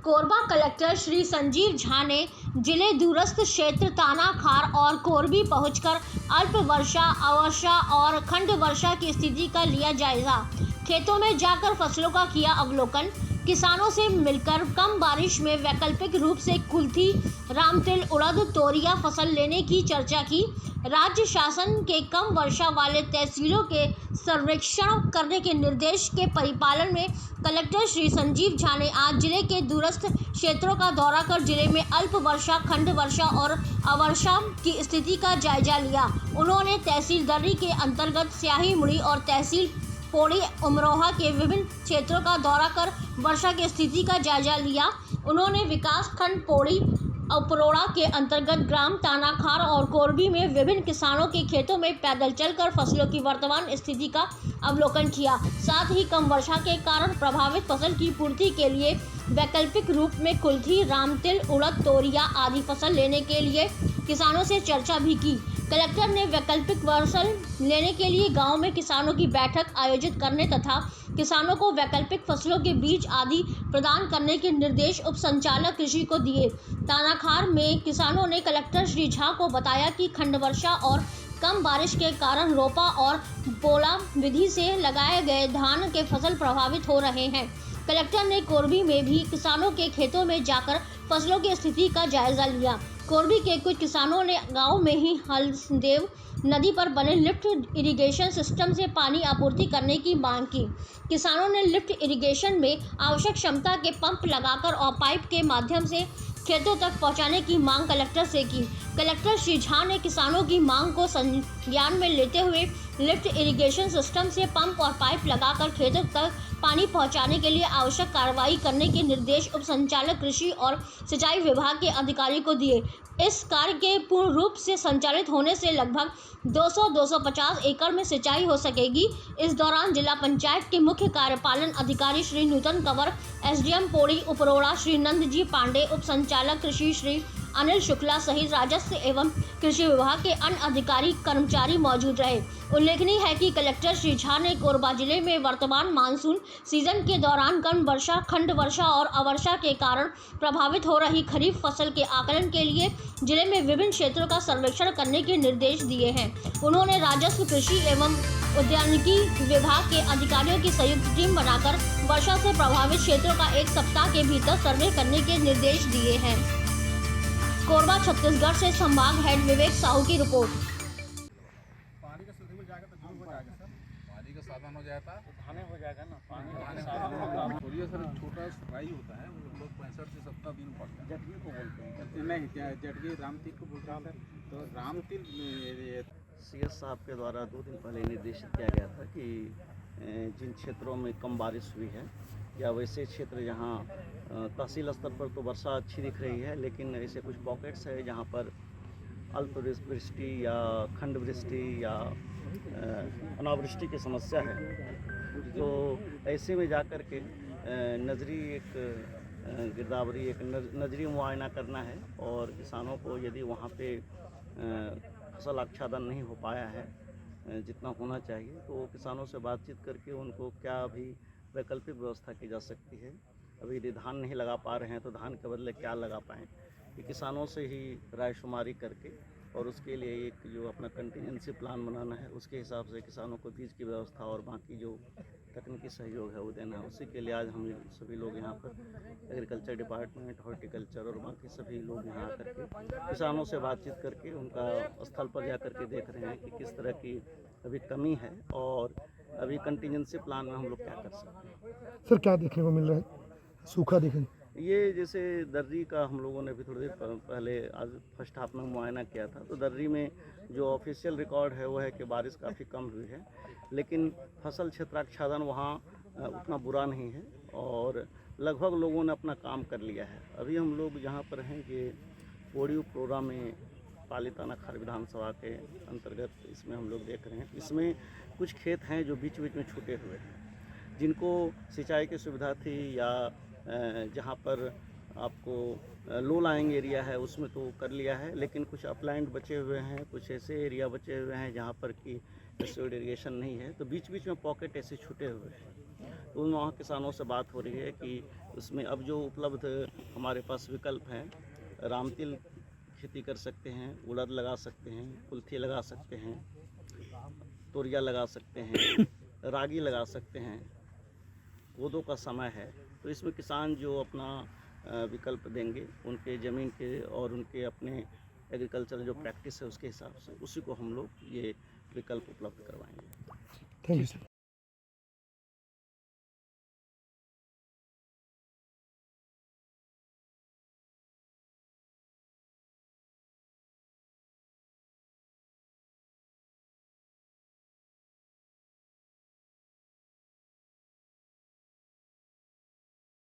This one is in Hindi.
कोरबा कलेक्टर श्री संजीव झा ने जिले दूरस्थ क्षेत्र तानाखार और कोरबी पहुंचकर अल्प वर्षा, अवर्षा और खंड वर्षा की स्थिति का लिया जायजा। खेतों में जाकर फसलों का किया अवलोकन। किसानों से मिलकर कम बारिश में वैकल्पिक रूप से कुल्थी, रामतिल, उड़द, तोरिया फसल लेने की चर्चा की। राज्य शासन के कम वर्षा वाले तहसीलों के सर्वेक्षण करने के निर्देश के परिपालन में कलेक्टर श्री संजीव झा ने आज जिले के दूरस्थ क्षेत्रों का दौरा कर जिले में अल्प वर्षा, खंड वर्षा और अवर्षा की स्थिति का जायजा लिया। उन्होंने तहसील दर्री के अंतर्गत स्याही मुड़ी और तहसील पौड़ी अमरोहा के विभिन्न क्षेत्रों का दौरा कर वर्षा की स्थिति का जायजा लिया। उन्होंने विकास खंड पौड़ी उपरोड़ा के अंतर्गत ग्राम तानाखार और कोरबी में विभिन्न किसानों के खेतों में पैदल चलकर फसलों की वर्तमान स्थिति का अवलोकन किया। साथ ही कम वर्षा के कारण प्रभावित फसल की पूर्ति के लिए वैकल्पिक रूप में कुल्थी, रामतिल, उड़द, तोरिया आदि फसल लेने के लिए किसानों से चर्चा भी की। कलेक्टर ने वैकल्पिक फसल लेने के लिए गांव में किसानों की बैठक आयोजित करने तथा किसानों को वैकल्पिक फसलों के बीज आदि प्रदान करने के निर्देश उप संचालक कृषि को दिए। तानाखार में किसानों ने कलेक्टर श्री झा को बताया कि खंड वर्षा और कम बारिश के कारण रोपा और पोला विधि से लगाए गए धान के फसल प्रभावित हो रहे हैं। कलेक्टर ने कोरबी में भी किसानों के खेतों में जाकर फसलों की स्थिति का जायजा लिया। कोरबी के कुछ किसानों ने गांव में ही हलदेव नदी पर बने लिफ्ट इरिगेशन सिस्टम से पानी आपूर्ति करने की मांग की। किसानों ने लिफ्ट इरिगेशन में आवश्यक क्षमता के पंप लगाकर और पाइप के माध्यम से खेतों तक पहुंचाने की मांग कलेक्टर से की। कलेक्टर श्री झा ने किसानों की मांग को संज्ञान में लेते हुए लिफ्ट इरिगेशन सिस्टम से पंप और पाइप लगाकर खेतों तक पानी पहुंचाने के लिए आवश्यक कार्रवाई करने के निर्देश उप संचालक कृषि और सिंचाई विभाग के अधिकारी को दिए। इस कार्य के पूर्ण रूप से संचालित होने से लगभग 200-250 एकड़ में सिंचाई हो सकेगी। इस दौरान जिला पंचायत के मुख्य कार्यपालन अधिकारी श्री नूतन कंवर, एसडीएम पौड़ी उपरोड़ा श्री नंद जी पांडे, उप संचालक कृषि श्री अनिल शुक्ला सहित राजस्व एवं कृषि विभाग के अन्य अधिकारी कर्मचारी मौजूद रहे। उल्लेखनीय है कि कलेक्टर श्री झा ने कोरबा जिले में वर्तमान मानसून सीजन के दौरान कम वर्षा, खंड वर्षा और अवर्षा के कारण प्रभावित हो रही खरीफ फसल के आकलन के लिए जिले में विभिन्न क्षेत्रों का सर्वेक्षण करने के निर्देश दिए हैं। उन्होंने राजस्व, कृषि एवं उद्यानिकी विभाग के अधिकारियों की संयुक्त टीम बनाकर वर्षा से प्रभावित क्षेत्रों का एक सप्ताह के भीतर सर्वे करने के निर्देश दिए हैं। कोरबा छत्तीसगढ़ से संभाग हेड विवेक साहू की रिपोर्ट। पानी का सुविधा मिल जाएगा तो जरूर हो जाएगा सर। पानी का साधन हो जाता है, धाने हो जाएगा ना, पानी थोड़ी सर छोटा सुखाई होता है, वो लोग 65 से 70 दिन पड़ता है। जटगी को बोलते हैं नहीं, जटगी रामतिल को बोलते हैं। तो रामतिल सीएस साहब के द्वारा 2 दिन पहले निर्देशित किया गया था कि जिन क्षेत्रों में कम बारिश हुई है या वैसे क्षेत्र जहां तहसील स्तर पर तो वर्षा अच्छी दिख रही है, लेकिन ऐसे कुछ पॉकेट्स है जहां पर अल्प वृष्टि या खंड वृष्टि या अनावृष्टि की समस्या है। तो ऐसे में जाकर के नजरी एक गिरदावरी, एक नजरी मुआयना करना है और किसानों को यदि वहाँ पे फसल आच्छादन नहीं हो पाया है जितना होना चाहिए, तो किसानों से बातचीत करके उनको क्या भी वैकल्पिक व्यवस्था की जा सकती है। अभी यदि धान नहीं लगा पा रहे हैं तो धान के बदले क्या लगा पाएँ, ये किसानों से ही रायशुमारी करके और उसके लिए एक जो अपना कंटिजेंसी प्लान बनाना है, उसके हिसाब से किसानों को बीज की व्यवस्था और बाकी जो तकनीकी सहयोग है वो देना है। उसी के लिए आज हम सभी लोग यहाँ पर एग्रीकल्चर डिपार्टमेंट, हॉर्टिकल्चर और बाकी सभी लोग यहाँ आकर के किसानों से बातचीत करके उनका स्थल पर जा कर के देख रहे हैं कि किस तरह की अभी कमी है और अभी कंटिजेंसी प्लान में हम लोग क्या कर सकते हैं। सर क्या देखने को मिल रहा है? सूखा देखने ये जैसे दर्री का हम लोगों ने अभी थोड़ी देर पहले आज फर्स्ट हाफ में मुआयना किया था, तो दर्री में जो ऑफिशियल रिकॉर्ड है वो है कि बारिश काफ़ी कम हुई है, लेकिन फसल क्षेत्राच्छादन वहाँ उतना बुरा नहीं है और लगभग लोगों ने अपना काम कर लिया है। अभी हम लोग जहाँ पर हैं कि पौड़ी उपरोड़ा में पाली तानाखार विधानसभा के अंतर्गत इसमें हम लोग देख रहे हैं। इसमें कुछ खेत हैं जो बीच बीच में छूटे हुए हैं, जिनको सिंचाई की सुविधा थी या जहाँ पर आपको लो लाइंग एरिया है उसमें तो कर लिया है, लेकिन कुछ अपलैंड बचे हुए हैं, कुछ ऐसे एरिया बचे हुए हैं जहाँ पर कि एसोड इरीगेशन नहीं है, तो बीच बीच में पॉकेट ऐसे छूटे हुए हैं। तो वहाँ किसानों से बात हो रही है कि उसमें अब जो उपलब्ध हमारे पास विकल्प हैं, रामतिल खेती कर सकते हैं, उड़द लगा सकते हैं, कुल्थी लगा सकते हैं, तोरिया लगा सकते हैं, रागी लगा सकते हैं। कोदो का समय है, तो इसमें किसान जो अपना विकल्प देंगे उनके ज़मीन के और उनके अपने एग्रीकल्चर जो प्रैक्टिस है उसके हिसाब से उसी को हम लोग ये विकल्प उपलब्ध करवाएंगे। Thank you sir.